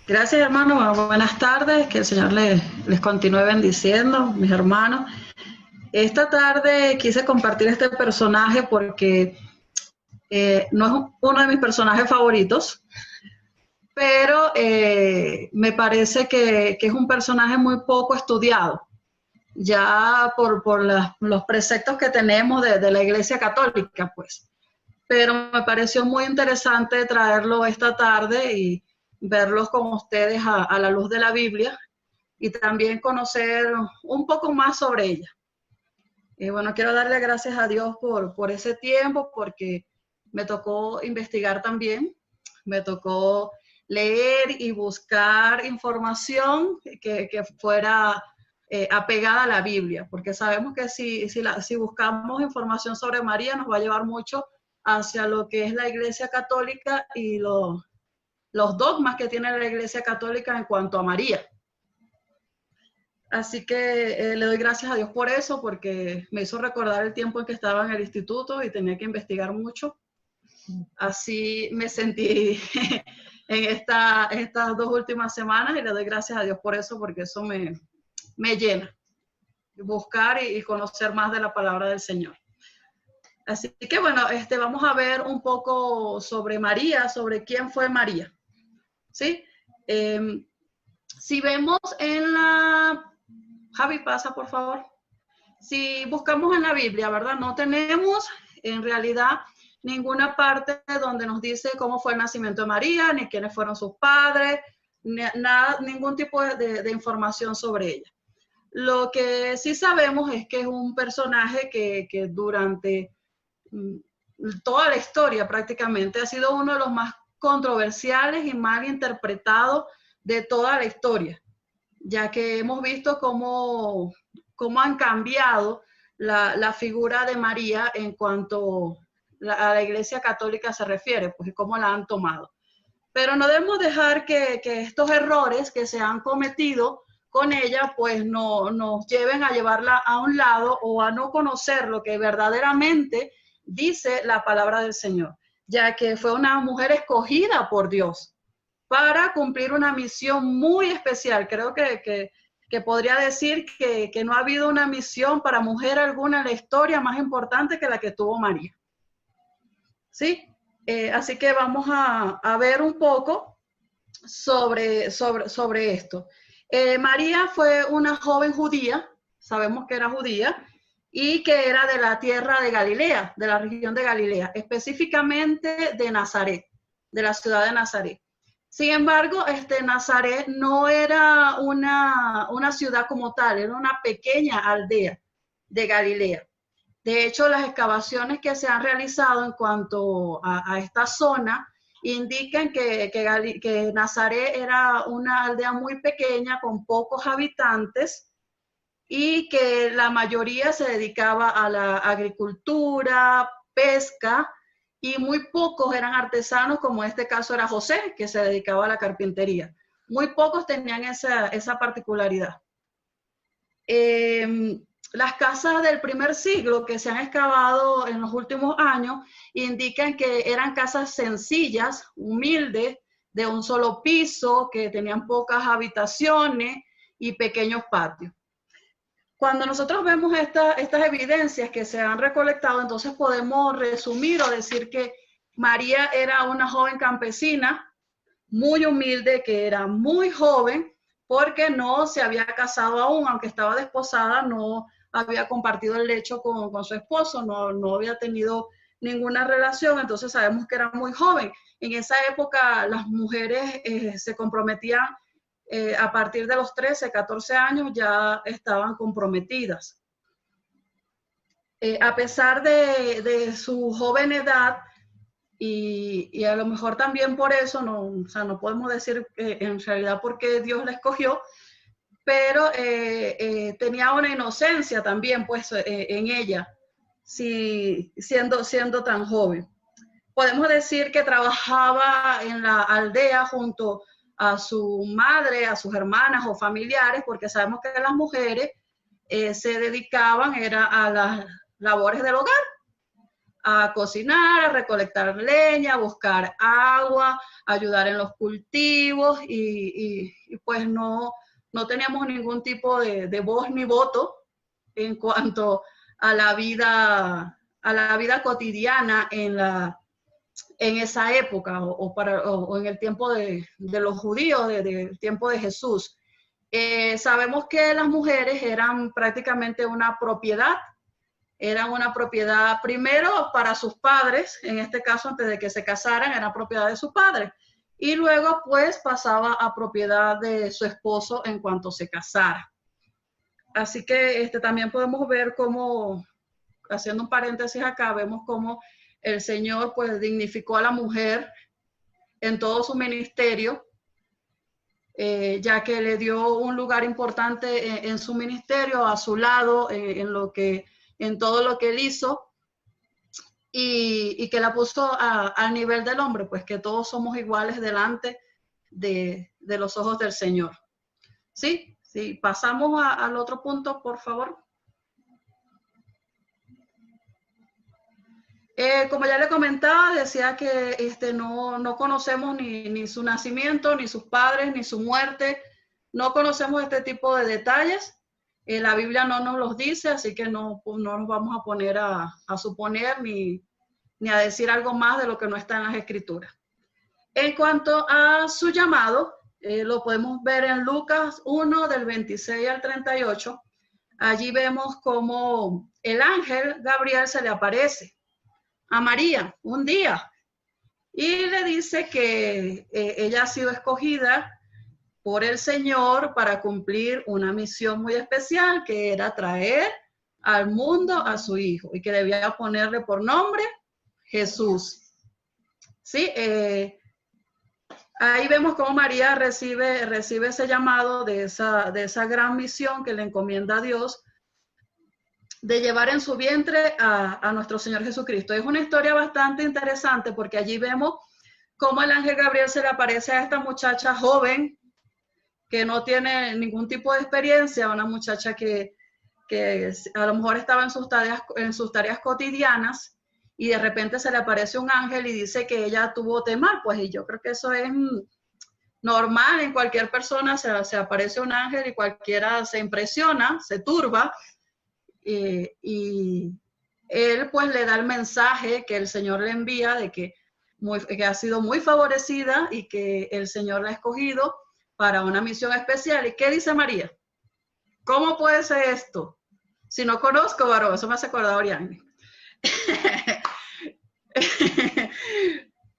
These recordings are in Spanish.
Gracias, hermano. Bueno, buenas tardes. Que el Señor les continúe bendiciendo, mis hermanos. Esta tarde quise compartir este personaje porque no es uno de mis personajes favoritos, pero me parece que es un personaje muy poco estudiado, ya por los preceptos que tenemos de la Iglesia Católica, pues. Pero me pareció muy interesante traerlo esta tarde y verlos con ustedes a la luz de la Biblia y también conocer un poco más sobre ella. Y bueno, quiero darle gracias a Dios por ese tiempo, porque me tocó investigar también, me tocó leer y buscar información que fuera apegada a la Biblia, porque sabemos que si buscamos información sobre María nos va a llevar mucho hacia lo que es la Iglesia Católica y los dogmas que tiene la Iglesia Católica en cuanto a María. Así que le doy gracias a Dios por eso, porque me hizo recordar el tiempo en que estaba en el instituto y tenía que investigar mucho. Así me sentí en estas 2 últimas semanas y le doy gracias a Dios por eso, porque eso me llena, buscar y conocer más de la palabra del Señor. Así que bueno, vamos a ver un poco sobre María, sobre quién fue María. ¿Sí? Si vemos en la... Javi, pasa por favor. Si buscamos en la Biblia, ¿verdad? No tenemos en realidad ninguna parte donde nos dice cómo fue el nacimiento de María, ni quiénes fueron sus padres, nada, ningún tipo de información sobre ella. Lo que sí sabemos es que es un personaje que durante toda la historia prácticamente ha sido uno de los más controversiales y mal interpretados de toda la historia, ya que hemos visto cómo han cambiado la figura de María en cuanto a la Iglesia Católica se refiere, pues cómo la han tomado. Pero no debemos dejar que estos errores que se han cometido con ella, pues no nos lleven a llevarla a un lado o a no conocer lo que verdaderamente dice la palabra del Señor, ya que fue una mujer escogida por Dios para cumplir una misión muy especial. Creo que podría decir que no ha habido una misión para mujer alguna en la historia más importante que la que tuvo María. ¿Sí? Así que vamos a ver un poco sobre esto. María fue una joven judía, sabemos que era judía, y que era de la tierra de Galilea, de la región de Galilea, específicamente de Nazaret, de la ciudad de Nazaret. Sin embargo, Nazaret no era una ciudad como tal, era una pequeña aldea de Galilea. De hecho, las excavaciones que se han realizado en cuanto a esta zona indican que Nazaret era una aldea muy pequeña con pocos habitantes y que la mayoría se dedicaba a la agricultura, pesca, y muy pocos eran artesanos, como en este caso era José, que se dedicaba a la carpintería. Muy pocos tenían esa particularidad. Las casas del primer siglo que se han excavado en los últimos años indican que eran casas sencillas, humildes, de un solo piso, que tenían pocas habitaciones y pequeños patios. Cuando nosotros vemos estas evidencias que se han recolectado, entonces podemos resumir o decir que María era una joven campesina muy humilde, que era muy joven, porque no se había casado aún, aunque estaba desposada, no había compartido el lecho con su esposo, no había tenido ninguna relación, entonces sabemos que era muy joven. En esa época las mujeres se comprometían a partir de los 13, 14 años, ya estaban comprometidas. A pesar de su joven edad, y a lo mejor también por eso, no podemos decir en realidad por qué Dios la escogió, pero tenía una inocencia también pues en ella, siendo tan joven. Podemos decir que trabajaba en la aldea junto a su madre, a sus hermanas o familiares, porque sabemos que las mujeres se dedicaban a las labores del hogar, a cocinar, a recolectar leña, a buscar agua, a ayudar en los cultivos y pues no teníamos ningún tipo de voz ni voto en cuanto a la vida cotidiana en esa época o en el tiempo de los judíos, del tiempo de Jesús. Sabemos que las mujeres eran prácticamente eran una propiedad primero para sus padres, en este caso antes de que se casaran era propiedad de sus padres, y luego pues pasaba a propiedad de su esposo en cuanto se casara. Así que también podemos ver cómo, haciendo un paréntesis acá, vemos cómo el Señor pues dignificó a la mujer en todo su ministerio, ya que le dio un lugar importante en su ministerio, a su lado, en todo lo que él hizo, y que la puso al nivel del hombre, pues que todos somos iguales delante de los ojos del Señor. ¿Sí? Sí, pasamos al otro punto, por favor. Como ya le comentaba, decía que no conocemos ni su nacimiento, ni sus padres, ni su muerte. No conocemos este tipo de detalles. La Biblia no nos los dice, así que no nos vamos a poner a suponer ni a decir algo más de lo que no está en las Escrituras. En cuanto a su llamado, lo podemos ver en Lucas 1, del 26 al 38. Allí vemos cómo el ángel Gabriel se le aparece a María un día y le dice que ella ha sido escogida por el Señor para cumplir una misión muy especial, que era traer al mundo a su hijo y que debía ponerle por nombre Jesús. Sí, ahí vemos cómo María recibe ese llamado de esa gran misión que le encomienda a Dios, de llevar en su vientre a nuestro Señor Jesucristo. Es una historia bastante interesante porque allí vemos cómo el ángel Gabriel se le aparece a esta muchacha joven que no tiene ningún tipo de experiencia, una muchacha que a lo mejor estaba en sus tareas cotidianas y de repente se le aparece un ángel y dice que ella tuvo temor, pues, y yo creo que eso es normal en cualquier persona, se aparece un ángel y cualquiera se impresiona, se turba, y él pues le da el mensaje que el Señor le envía de que ha sido muy favorecida y que el Señor la ha escogido para una misión especial. ¿Y qué dice María? ¿Cómo puede ser esto? Si no conozco varón, eso me hace acordar a Oriane.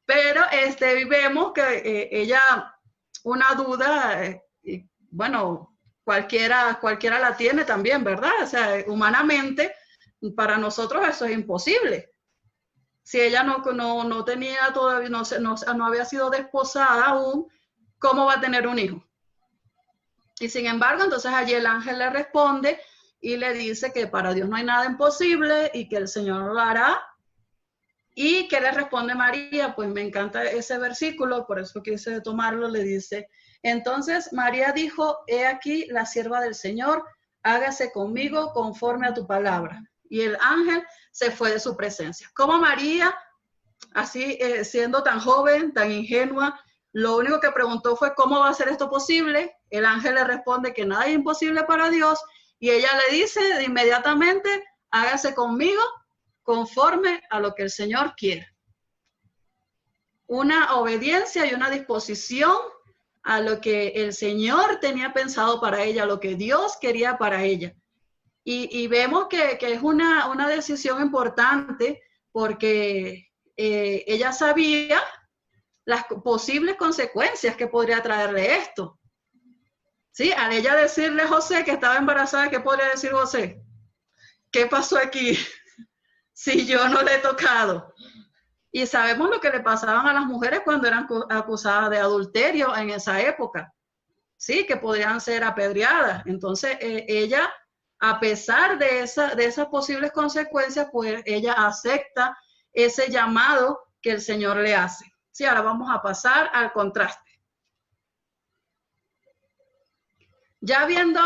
Pero vemos que ella, una duda, bueno, cualquiera la tiene también, ¿verdad? O sea, humanamente, para nosotros eso es imposible. Si ella no tenía todavía, no había sido desposada aún, ¿cómo va a tener un hijo? Y sin embargo, entonces allí el ángel le responde y le dice que para Dios no hay nada imposible y que el Señor lo hará. ¿Y qué le responde María? Pues me encanta ese versículo, por eso quise tomarlo. Le dice, entonces María dijo, he aquí la sierva del Señor, hágase conmigo conforme a tu palabra. Y el ángel se fue de su presencia. Como María, así siendo tan joven, tan ingenua, lo único que preguntó fue, ¿cómo va a ser esto posible? El ángel le responde que nada es imposible para Dios y ella le dice de inmediatamente, hágase conmigo conforme a lo que el Señor quiere. Una obediencia y una disposición a lo que el Señor tenía pensado para ella, lo que Dios quería para ella. Y vemos que es una decisión importante porque ella sabía las posibles consecuencias que podría traerle esto. ¿Sí? Al ella decirle a José que estaba embarazada, ¿qué podría decir José? ¿Qué pasó aquí? Si yo no le he tocado. Y sabemos lo que le pasaban a las mujeres cuando eran acusadas de adulterio en esa época. Sí, que podrían ser apedreadas. Entonces, ella, a pesar de esas posibles consecuencias, pues ella acepta ese llamado que el Señor le hace. Sí, ahora vamos a pasar al contraste. Ya viendo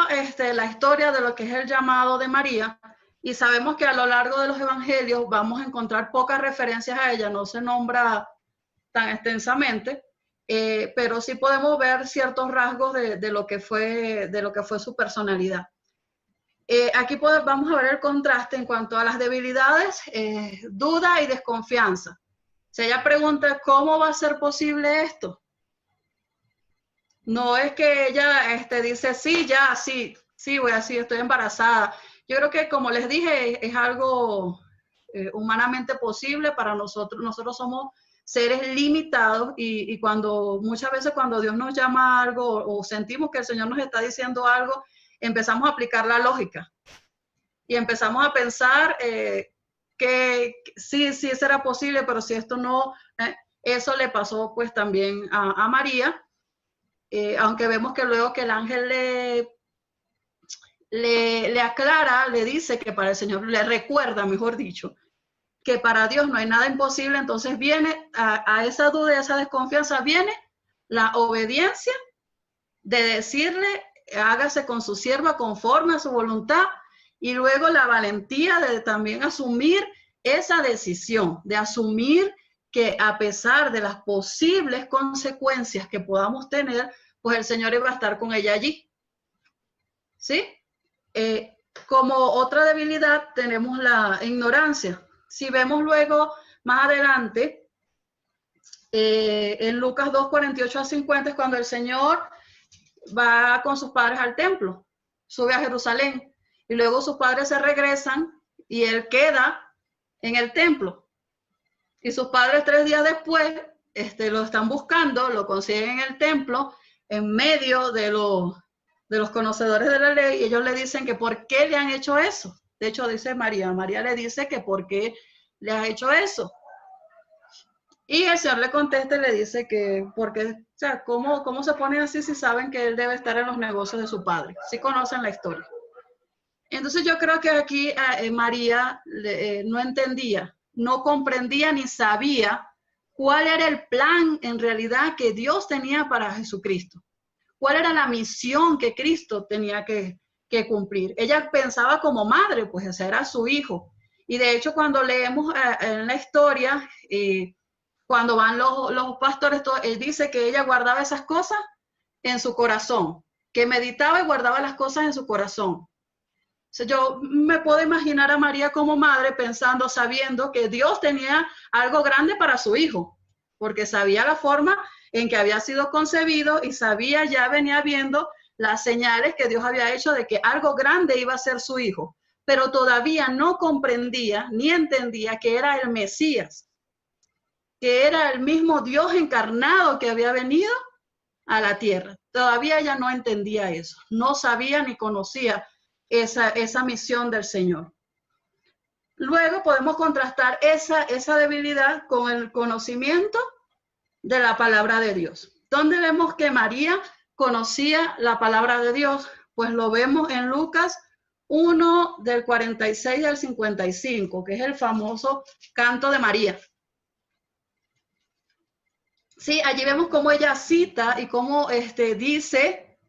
la historia de lo que es el llamado de María, Y sabemos que a lo largo de los evangelios vamos a encontrar pocas referencias a ella, no se nombra tan extensamente, pero sí podemos ver ciertos rasgos de lo que fue su personalidad. Aquí vamos a ver el contraste en cuanto a las debilidades, duda y desconfianza. Si ella pregunta, ¿cómo va a ser posible esto? No es que ella dice, sí, ya, sí, voy así, estoy embarazada. Yo creo que, como les dije, es algo humanamente posible para nosotros. Nosotros somos seres limitados y muchas veces cuando Dios nos llama a algo o sentimos que el Señor nos está diciendo algo, empezamos a aplicar la lógica y empezamos a pensar que sí será posible, pero si esto no, eso le pasó pues también a María. Aunque vemos que luego que el ángel le aclara, le dice que para el Señor, le recuerda, mejor dicho, que para Dios no hay nada imposible, entonces viene a esa duda, a esa desconfianza, viene la obediencia de decirle, hágase con su sierva conforme a su voluntad, y luego la valentía de también asumir esa decisión, de asumir que a pesar de las posibles consecuencias que podamos tener, pues el Señor iba a estar con ella allí. ¿Sí? Como otra debilidad tenemos la ignorancia. Si vemos luego más adelante, en Lucas 2, 48 a 50, es cuando el Señor va con sus padres al templo, sube a Jerusalén, y luego sus padres se regresan y él queda en el templo. Y sus padres 3 días después lo están buscando, lo consiguen en el templo, en medio de los conocedores de la ley, y ellos le dicen que por qué le han hecho eso. De hecho, dice María le dice que por qué le has hecho eso. Y el Señor le contesta y le dice que, porque, o sea, ¿cómo se ponen así si saben que él debe estar en los negocios de su padre? Sí conocen la historia. Entonces yo creo que aquí María no entendía, no comprendía ni sabía cuál era el plan en realidad que Dios tenía para Jesucristo. ¿Cuál era la misión que Cristo tenía que cumplir? Ella pensaba como madre, pues ese era su hijo. Y de hecho cuando leemos en la historia, cuando van los pastores, él dice que ella guardaba esas cosas en su corazón, que meditaba y guardaba las cosas en su corazón. O sea, yo me puedo imaginar a María como madre pensando, sabiendo que Dios tenía algo grande para su hijo, porque sabía la forma en que había sido concebido y sabía, ya venía viendo las señales que Dios había hecho de que algo grande iba a ser su hijo, pero todavía no comprendía ni entendía que era el Mesías, que era el mismo Dios encarnado que había venido a la tierra. Todavía ella no entendía eso, no sabía ni conocía esa misión del Señor. Luego podemos contrastar esa debilidad con el conocimiento de la palabra de Dios. ¿Dónde vemos que María conocía la palabra de Dios? Pues lo vemos en Lucas 1 del 46 al 55, que es el famoso canto de María. Sí, allí vemos cómo ella cita y cómo dice,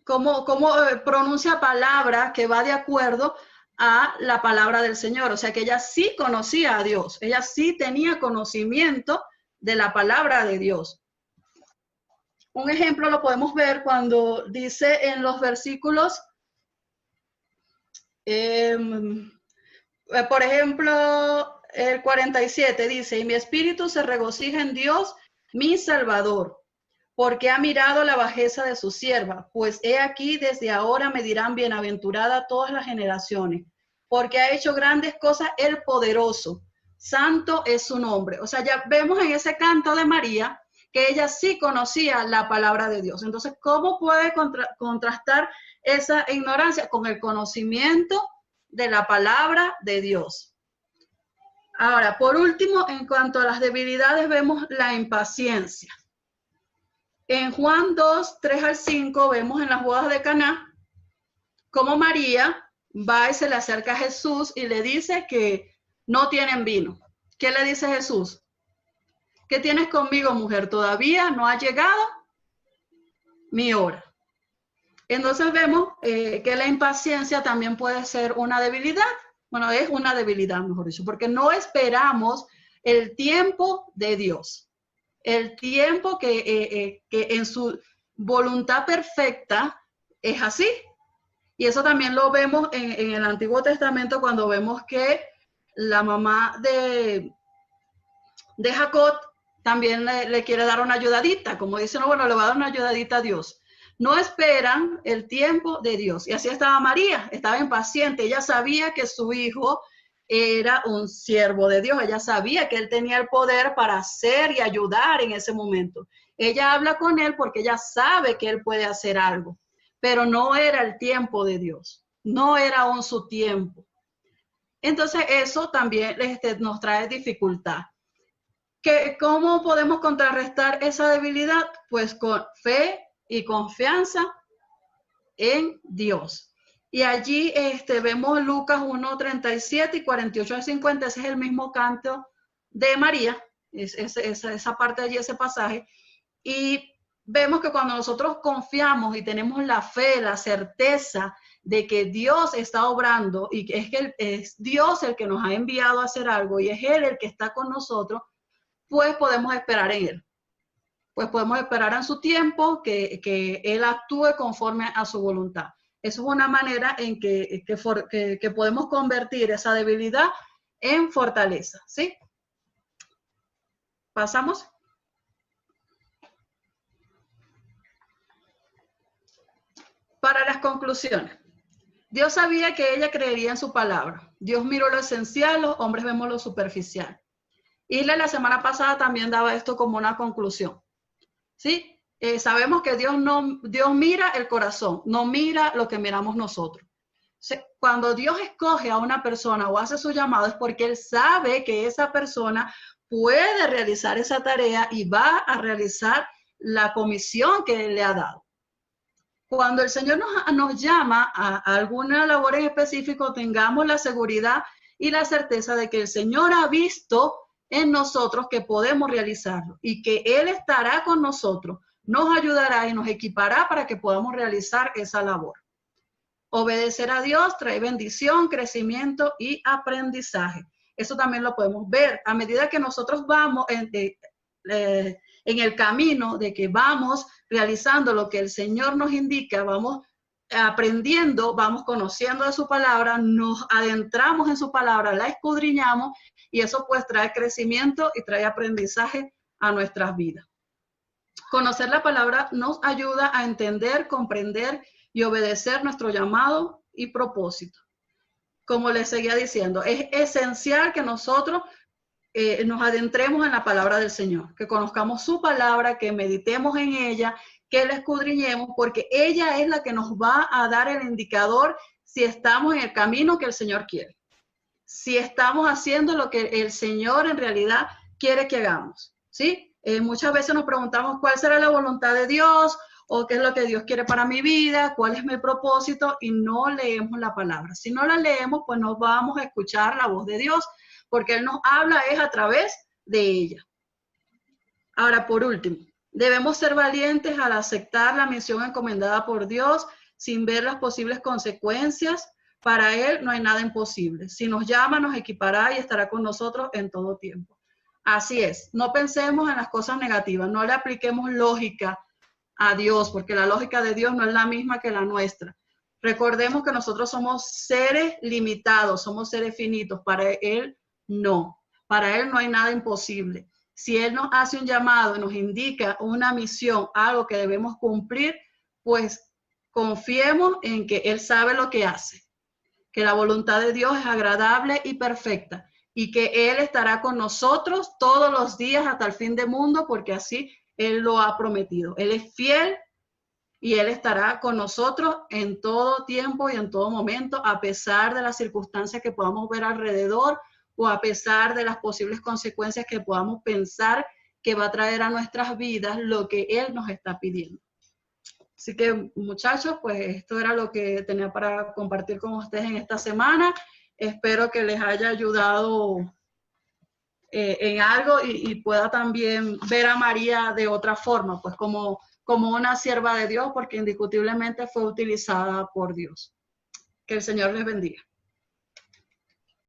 cómo pronuncia palabra que va de acuerdo a la palabra del Señor. O sea que ella sí conocía a Dios, ella sí tenía conocimiento de la palabra de Dios. Un ejemplo lo podemos ver cuando dice en los versículos, por ejemplo, el 47 dice, y mi espíritu se regocija en Dios, mi Salvador, porque ha mirado la bajeza de su sierva, pues he aquí desde ahora me dirán bienaventurada todas las generaciones, porque ha hecho grandes cosas el poderoso, santo es su nombre. O sea, ya vemos en ese canto de María que ella sí conocía la palabra de Dios. Entonces, ¿cómo puede contrastar esa ignorancia con el conocimiento de la palabra de Dios? Ahora, por último, en cuanto a las debilidades, vemos la impaciencia. En Juan 2, 3 al 5, vemos en las bodas de Caná cómo María va y se le acerca a Jesús y le dice que no tienen vino. ¿Qué le dice Jesús? ¿Qué tienes conmigo, mujer? Todavía no ha llegado mi hora. Entonces vemos que la impaciencia también puede ser una debilidad. Bueno, es una debilidad, mejor dicho, porque no esperamos el tiempo de Dios. El tiempo que en su voluntad perfecta es así. Y eso también lo vemos en el Antiguo Testamento cuando vemos que la mamá de Jacob también le quiere dar una ayudadita, como dice, no, bueno, le va a dar una ayudadita a Dios. No esperan el tiempo de Dios. Y así estaba María, estaba impaciente. Ella sabía que su hijo era un siervo de Dios. Ella sabía que él tenía el poder para hacer y ayudar en ese momento. Ella habla con él porque ella sabe que él puede hacer algo, pero no era el tiempo de Dios. No era aún su tiempo. Entonces eso también nos trae dificultad. ¿Cómo podemos contrarrestar esa debilidad? Pues con fe y confianza en Dios. Y allí vemos Lucas 1:37 y 48-50, ese es el mismo canto de María, esa parte de allí, ese pasaje. Y vemos que cuando nosotros confiamos y tenemos la fe, la certeza de que Dios está obrando y que es Dios el que nos ha enviado a hacer algo y es Él el que está con nosotros, pues podemos esperar en Él. Pues podemos esperar en su tiempo que Él actúe conforme a su voluntad. Eso es una manera en que podemos convertir esa debilidad en fortaleza, ¿sí? ¿Pasamos? Para las conclusiones. Dios sabía que ella creería en su palabra. Dios miró lo esencial, los hombres vemos lo superficial. Isla la semana pasada también daba esto como una conclusión. ¿Sí? Sabemos que Dios mira el corazón, no mira lo que miramos nosotros. Cuando Dios escoge a una persona o hace su llamado es porque Él sabe que esa persona puede realizar esa tarea y va a realizar la comisión que Él le ha dado. Cuando el Señor nos llama a alguna labor en específico, tengamos la seguridad y la certeza de que el Señor ha visto en nosotros que podemos realizarlo y que Él estará con nosotros, nos ayudará y nos equipará para que podamos realizar esa labor. Obedecer a Dios trae bendición, crecimiento y aprendizaje. Eso también lo podemos ver a medida que nosotros vamos en el camino de que vamos realizando lo que el Señor nos indica, vamos aprendiendo, vamos conociendo de su palabra, nos adentramos en su palabra, la escudriñamos y eso pues trae crecimiento y trae aprendizaje a nuestras vidas. Conocer la palabra nos ayuda a entender, comprender y obedecer nuestro llamado y propósito. Como les seguía diciendo, es esencial que nosotros nos adentremos en la palabra del Señor, que conozcamos su palabra, que meditemos en ella, que la escudriñemos, porque ella es la que nos va a dar el indicador si estamos en el camino que el Señor quiere, si estamos haciendo lo que el Señor en realidad quiere que hagamos, ¿sí? Muchas veces nos preguntamos cuál será la voluntad de Dios o qué es lo que Dios quiere para mi vida, cuál es mi propósito y no leemos la palabra. Si no la leemos, pues no vamos a escuchar la voz de Dios, porque Él nos habla es a través de ella. Ahora, por último, debemos ser valientes al aceptar la misión encomendada por Dios sin ver las posibles consecuencias. Para Él no hay nada imposible. Si nos llama, nos equipará y estará con nosotros en todo tiempo. Así es, no pensemos en las cosas negativas, no le apliquemos lógica a Dios, porque la lógica de Dios no es la misma que la nuestra. Recordemos que nosotros somos seres limitados, somos seres finitos. Para Él no. Para Él no hay nada imposible. Si Él nos hace un llamado y nos indica una misión, algo que debemos cumplir, pues confiemos en que Él sabe lo que hace, que la voluntad de Dios es agradable y perfecta y que Él estará con nosotros todos los días hasta el fin del mundo, porque así Él lo ha prometido. Él es fiel y Él estará con nosotros en todo tiempo y en todo momento, a pesar de las circunstancias que podamos ver alrededor o a pesar de las posibles consecuencias que podamos pensar que va a traer a nuestras vidas lo que Él nos está pidiendo. Así que, muchachos, pues esto era lo que tenía para compartir con ustedes en esta semana. Espero que les haya ayudado en algo y pueda también ver a María de otra forma, pues como como una sierva de Dios, porque indiscutiblemente fue utilizada por Dios. Que el Señor les bendiga.